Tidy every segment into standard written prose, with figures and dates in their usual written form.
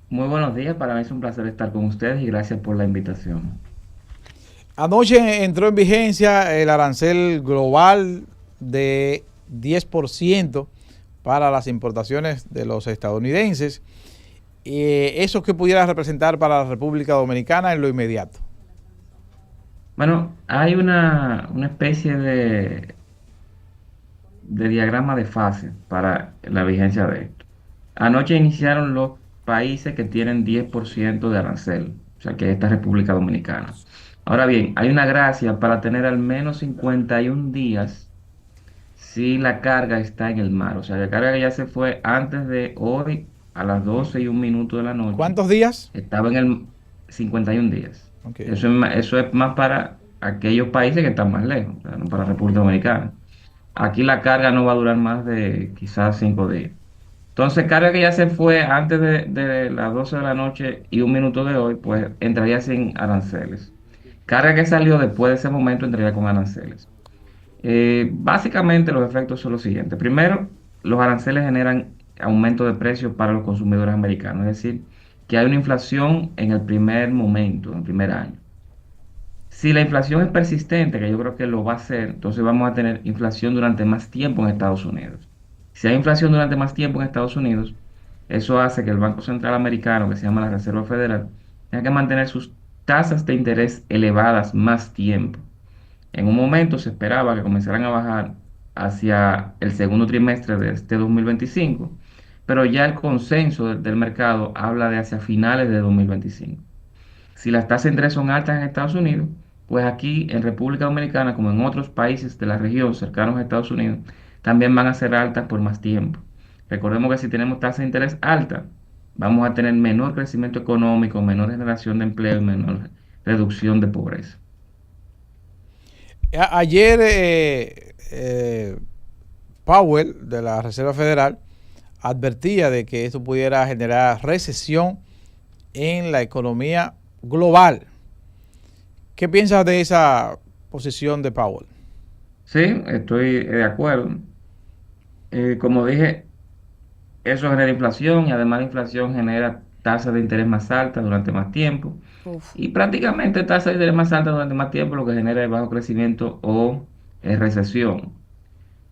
Muy buenos días, para mí es un placer estar con ustedes y gracias por la invitación. Anoche entró en vigencia el arancel global de 10% para las importaciones de los estadounidenses. ¿Eso qué pudiera representar para la República Dominicana en lo inmediato? Bueno, hay una especie de diagrama de fase para la vigencia de esto. Anoche iniciaron los países que tienen 10% de arancel, o sea que esta es República Dominicana. Ahora bien, hay una gracia para tener al menos 51 días si la carga está en el mar, o sea, la carga que ya se fue antes de hoy a las 12:01 de la noche. ¿Cuántos días? Estaba en el 51 días. Ok. Eso es más para aquellos países que están más lejos, o sea, no para República Dominicana. Aquí la carga no va a durar más de quizás 5 días. Entonces, carga que ya se fue antes de las 12 de la noche y 1 minuto de hoy, pues entraría sin aranceles. Carga que salió después de ese momento entraría con aranceles. Básicamente los efectos son los siguientes. Primero, los aranceles generan aumento de precios para los consumidores americanos, es decir, que hay una inflación en el primer momento, en el primer año. Si la inflación es persistente, que yo creo que lo va a ser, entonces vamos a tener inflación durante más tiempo en Estados Unidos. Si hay inflación durante más tiempo en Estados Unidos, eso hace que el Banco Central Americano, que se llama la Reserva Federal, tenga que mantener sus tasas de interés elevadas más tiempo. En un momento se esperaba que comenzaran a bajar hacia el segundo trimestre de este 2025, pero ya el consenso del mercado habla de hacia finales de 2025. Si las tasas de interés son altas en Estados Unidos, pues aquí en República Dominicana, como en otros países de la región cercanos a Estados Unidos, también van a ser altas por más tiempo. Recordemos que si tenemos tasas de interés altas, vamos a tener menor crecimiento económico, menor generación de empleo y menor reducción de pobreza. Ayer Powell de la Reserva Federal advertía de que esto pudiera generar recesión en la economía global. ¿Qué piensas de esa posición de Powell? Sí, estoy de acuerdo. Como dije, eso genera inflación y además la inflación genera tasas de interés más altas durante más tiempo. Uf. Y prácticamente tasas de interés más altas durante más tiempo lo que genera es bajo crecimiento o recesión.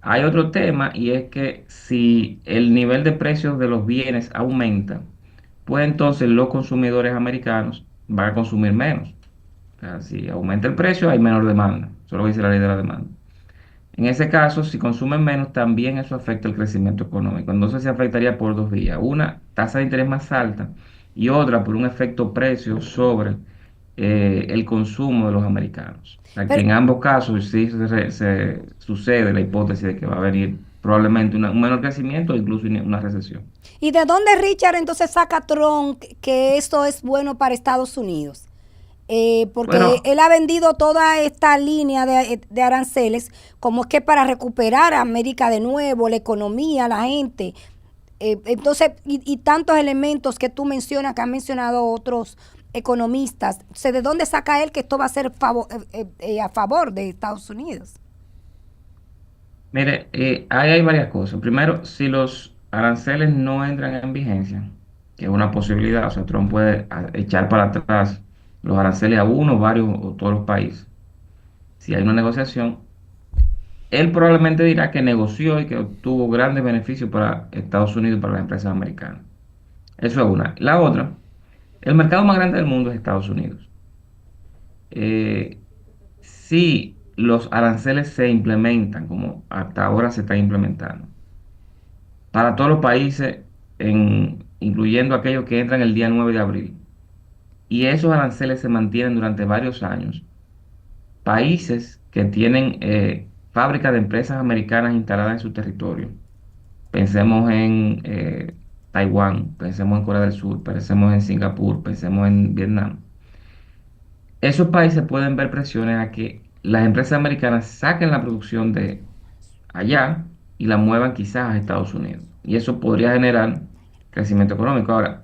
Hay otro tema y es que si el nivel de precios de los bienes aumenta, pues entonces los consumidores americanos van a consumir menos. O sea, si aumenta el precio, hay menor demanda. Eso es lo que dice la ley de la demanda. En ese caso, si consumen menos, también eso afecta el crecimiento económico. Entonces se afectaría por dos vías. Una, tasa de interés más alta y otra por un efecto precio sobre el consumo de los americanos. O sea, que Pero, en ambos casos sí se sucede la hipótesis de que va a venir probablemente un menor crecimiento o incluso una recesión. ¿Y de dónde Richard entonces saca Trump que esto es bueno para Estados Unidos? Porque Bueno, él ha vendido toda esta línea de aranceles como es que para recuperar a América de nuevo, la economía, la gente. Entonces, y tantos elementos que tú mencionas, que han mencionado otros economistas. ¿De dónde saca él que esto va a ser a favor de Estados Unidos? mire, ahí hay varias cosas. Primero, si los aranceles no entran en vigencia, que es una posibilidad, o sea, Trump puede echar para atrás los aranceles a uno, varios o todos los países. Si hay una negociación, él probablemente dirá que negoció y que obtuvo grandes beneficios para Estados Unidos y para las empresas americanas. Eso es una. La otra, el mercado más grande del mundo es Estados Unidos. Eh, si los aranceles se implementan como hasta ahora se están implementando, para todos los países, incluyendo aquellos que entran el día 9 de abril, y esos aranceles se mantienen durante varios años, países que tienen fábricas de empresas americanas instaladas en su territorio, pensemos en Taiwán, pensemos en Corea del Sur, pensemos en Singapur, pensemos en Vietnam. Esos países pueden ver presiones a que las empresas americanas saquen la producción de allá y la muevan quizás a Estados Unidos. Y eso podría generar crecimiento económico. Ahora,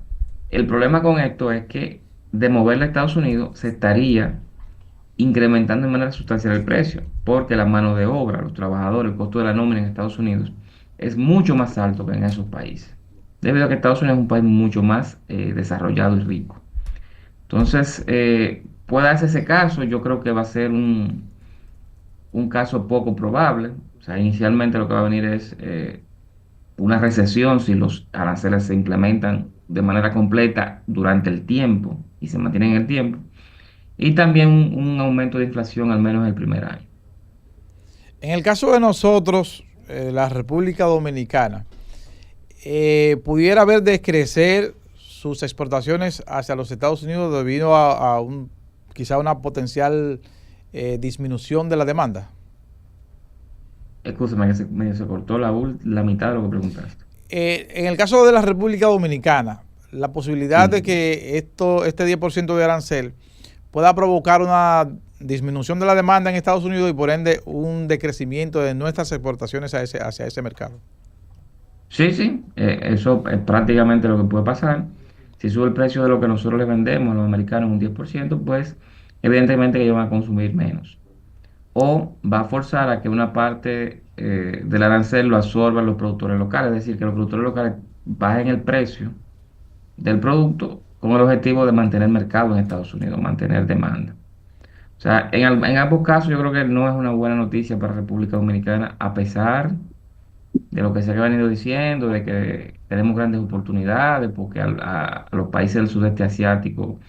el problema con esto es que de moverla a Estados Unidos se estaría incrementando de manera sustancial el precio, porque la mano de obra, los trabajadores, el costo de la nómina en Estados Unidos es mucho más alto que en esos países. debido a que Estados Unidos es un país mucho más desarrollado y rico. Entonces, puede darse ese caso, yo creo que va a ser un caso poco probable. O sea, inicialmente lo que va a venir es una recesión si los aranceles se implementan de manera completa durante el tiempo y se mantienen en el tiempo. Y también un aumento de inflación al menos el primer año. En el caso de nosotros, la República Dominicana, pudiera ver decrecer sus exportaciones hacia los Estados Unidos debido a quizá una potencial disminución de la demanda. Escúchame que medio se cortó la mitad de lo que preguntaste. En el caso de la República Dominicana, la posibilidad de Sí. que este 10% de arancel pueda provocar una disminución de la demanda en Estados Unidos y por ende un decrecimiento de nuestras exportaciones hacia ese mercado. Sí, sí, eso es prácticamente lo que puede pasar. Si sube el precio de lo que nosotros le vendemos a los americanos un 10%, pues evidentemente que ellos van a consumir menos. O va a forzar a que una parte del arancel lo absorban los productores locales, es decir, que los productores locales bajen el precio del producto con el objetivo de mantener mercado en Estados Unidos, mantener demanda. O sea, en ambos casos yo creo que no es una buena noticia para República Dominicana, a pesar de lo que se ha venido diciendo, de que tenemos grandes oportunidades, porque a los países del sudeste asiático,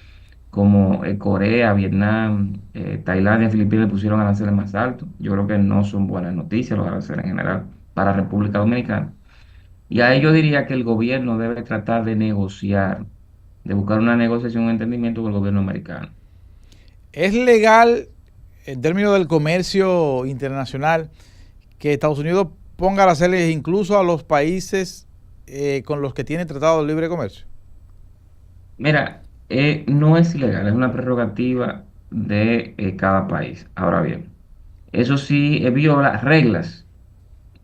como Corea, Vietnam, Tailandia, Filipinas, le pusieron aranceles más altos. Yo creo que no son buenas noticias los aranceles en general para República Dominicana. Y a ello diría que el gobierno debe tratar de negociar, de buscar una negociación, un entendimiento con el gobierno americano. ¿Es legal, en términos del comercio internacional, que Estados Unidos ponga aranceles incluso a los países con los que tiene tratado de libre comercio? Mira, no es ilegal, es una prerrogativa de cada país. Ahora bien, eso sí viola reglas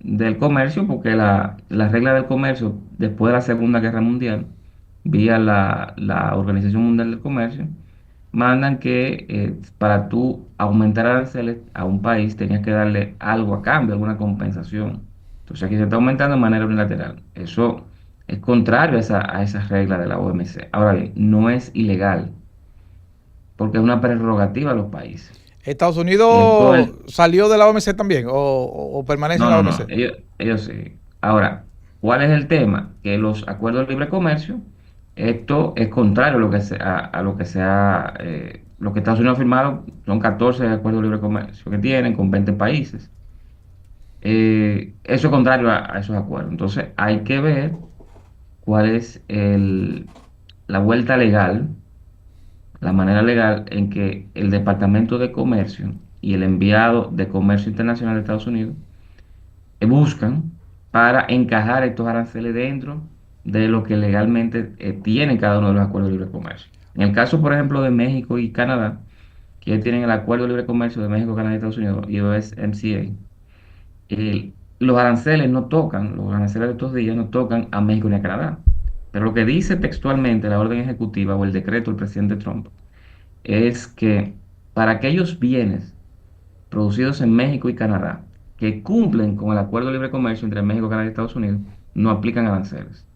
del comercio, porque la regla del comercio después de la Segunda Guerra Mundial, vía la Organización Mundial del Comercio, mandan que para tú aumentar aranceles a un país tenías que darle algo a cambio, alguna compensación. Entonces aquí se está aumentando de manera unilateral. Eso es contrario a esa regla de la OMC. Ahora bien, no es ilegal, porque es una prerrogativa de los países. ¿Estados Todo Unidos el, salió de la OMC también o permanece en No, la no, no, OMC? ellos sí. Ahora, ¿cuál es el tema? Que los acuerdos de libre comercio, esto es contrario a lo que a lo que lo que Estados Unidos ha firmado, son 14 acuerdos de libre comercio que tienen con 20 países. Eso es contrario a esos acuerdos. Entonces, hay que ver cuál es la vuelta legal, la manera legal en que el Departamento de Comercio y el enviado de Comercio Internacional de Estados Unidos buscan para encajar estos aranceles dentro de lo que legalmente tienen cada uno de los acuerdos de libre comercio. En el caso, por ejemplo, de México y Canadá, que ellos tienen el acuerdo de libre comercio de México, Canadá y Estados Unidos, USMCA, los aranceles no tocan, los aranceles de estos días no tocan a México ni a Canadá. Pero lo que dice textualmente la orden ejecutiva o el decreto del presidente Trump es que para aquellos bienes producidos en México y Canadá que cumplen con el acuerdo de libre comercio entre México, Canadá y Estados Unidos, no aplican aranceles.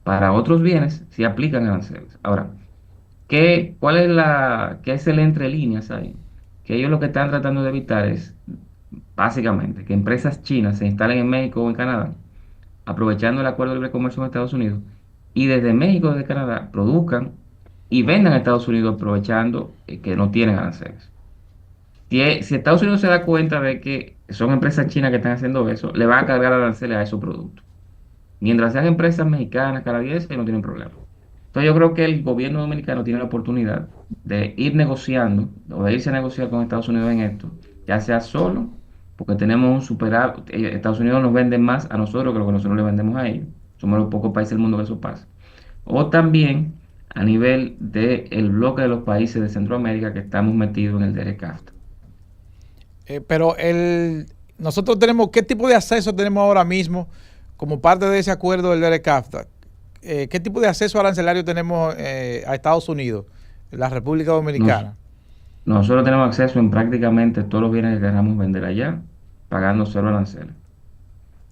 Para otros bienes sí aplican aranceles. Ahora, qué es el entre líneas ahí? Que ellos lo que están tratando de evitar es básicamente que empresas chinas se instalen en México o en Canadá, aprovechando el acuerdo de libre comercio con Estados Unidos, y desde México o desde Canadá produzcan y vendan a Estados Unidos aprovechando que no tienen aranceles. Si Estados Unidos se da cuenta de que son empresas chinas que están haciendo eso, le van a cargar aranceles a esos productos. Mientras sean empresas mexicanas, canadienses, no tienen problema. Entonces yo creo que el gobierno dominicano tiene la oportunidad de ir negociando o de irse a negociar con Estados Unidos en esto, ya sea solo, porque tenemos un superávit. Estados Unidos nos vende más a nosotros que lo que nosotros le vendemos a ellos. Somos los pocos países del mundo que eso pasa. O también a nivel del bloque de los países de Centroamérica que estamos metidos en el DERECAFTA. Pero nosotros tenemos, ¿qué tipo de acceso tenemos ahora mismo como parte de ese acuerdo del DERECAFTA? ¿Qué tipo de acceso arancelario tenemos a Estados Unidos, la República Nos- Dominicana? Nosotros tenemos acceso en prácticamente todos los bienes que queramos vender allá, pagando cero aranceles.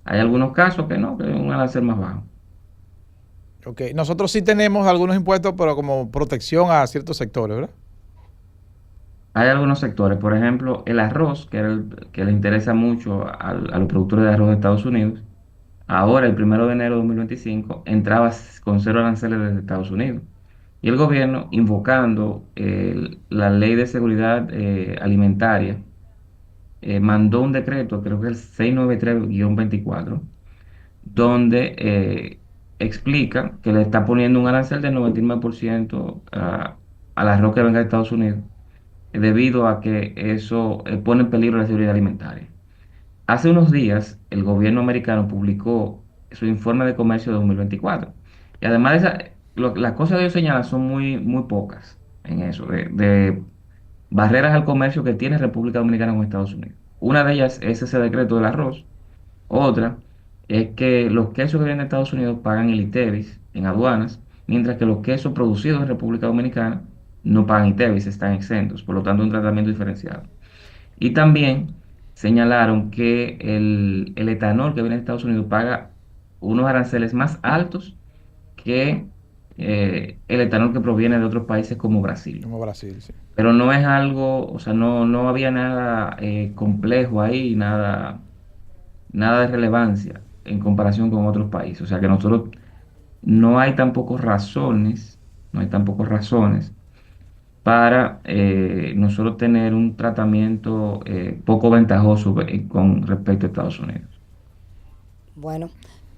Hay algunos casos que no, que es un arancel más bajo. Ok, nosotros sí tenemos algunos impuestos, pero como protección a ciertos sectores, ¿verdad? Hay algunos sectores, por ejemplo, el arroz, que, era que le interesa mucho a los productores de arroz de Estados Unidos. Ahora, el 1 de enero de 2025, entraba con cero aranceles desde Estados Unidos. Y el gobierno, invocando la ley de seguridad alimentaria, mandó un decreto, creo que el 693-24, donde explica que le está poniendo un arancel del 99% al arroz que venga de Estados Unidos, debido a que eso pone en peligro la seguridad alimentaria. Hace unos días, el gobierno americano publicó su informe de comercio de 2024. Y además de esa, las cosas que ellos señalan son muy pocas en eso, de barreras al comercio que tiene República Dominicana con Estados Unidos. Una de ellas es ese decreto del arroz. Otra es que los quesos que vienen de Estados Unidos pagan el ITEVIS en aduanas, mientras que los quesos producidos en República Dominicana no pagan ITEVIS, están exentos, por lo tanto un tratamiento diferenciado. Y también señalaron que el etanol que viene de Estados Unidos paga unos aranceles más altos que el etanol que proviene de otros países como Brasil. Como Brasil, sí. Pero no es algo, o sea, no había nada complejo ahí, nada de relevancia en comparación con otros países. O sea que nosotros no hay tampoco razones, no hay tampoco razones para nosotros tener un tratamiento poco ventajoso con respecto a Estados Unidos. Bueno,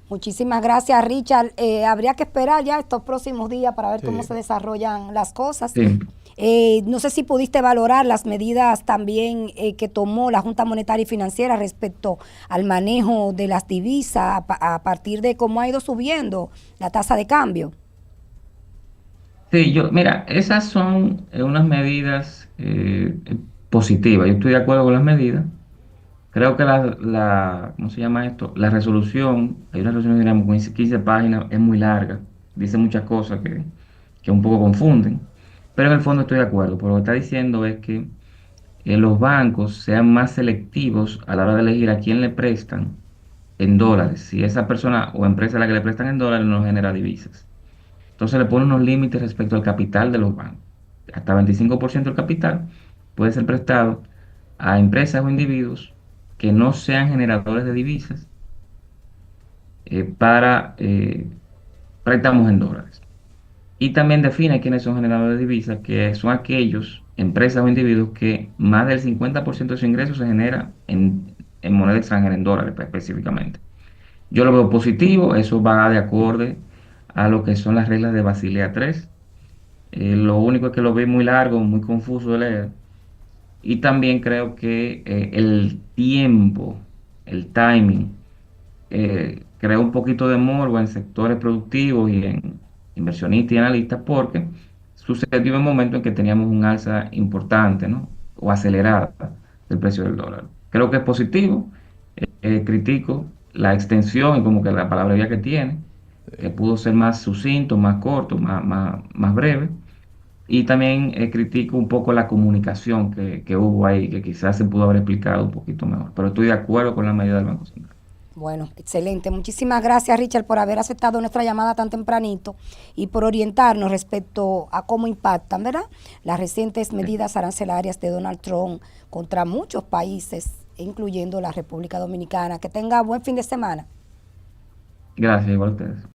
muchísimas gracias, Richard. Habría que esperar ya estos próximos días para ver cómo Sí. se desarrollan las cosas. Sí, No sé si pudiste valorar las medidas también que tomó la Junta Monetaria y Financiera respecto al manejo de las divisas a partir de cómo ha ido subiendo la tasa de cambio. sí, mira, esas son unas medidas positivas. Yo estoy de acuerdo con las medidas. Creo que ¿cómo se llama esto? La resolución, hay una resolución digamos, con 15 páginas, es muy larga, dice muchas cosas que un poco confunden, pero en el fondo estoy de acuerdo, porque lo que está diciendo es que los bancos sean más selectivos a la hora de elegir a quién le prestan en dólares, si esa persona o empresa a la que le prestan en dólares no genera divisas. Entonces le pone unos límites respecto al capital de los bancos. Hasta 25% del capital puede ser prestado a empresas o individuos que no sean generadores de divisas para préstamos en dólares. Y también define quiénes son generadores de divisas, que son aquellos empresas o individuos que más del 50% de su ingreso se genera en moneda extranjera, en dólares específicamente. Yo lo veo positivo, eso va de acorde a lo que son las reglas de Basilea 3. Lo único es que lo vi muy largo, muy confuso de leer. Y también creo que el tiempo, el timing, crea un poquito de morbo en sectores productivos y en inversionistas y analistas porque sucedió en un momento en que teníamos un alza importante, ¿no? O acelerada del precio del dólar. Creo que es positivo. Critico la extensión y como que la palabrería que tiene, que pudo ser más sucinto, más corto, más breve. Y también critico un poco la comunicación que hubo ahí, que quizás se pudo haber explicado un poquito mejor. Pero estoy de acuerdo con la medida del Banco Central. Bueno, excelente. Muchísimas gracias, Richard, por haber aceptado nuestra llamada tan tempranito y por orientarnos respecto a cómo impactan, ¿verdad?, las recientes medidas arancelarias de Donald Trump contra muchos países, incluyendo la República Dominicana. Que tenga buen fin de semana. Gracias, igual a ustedes.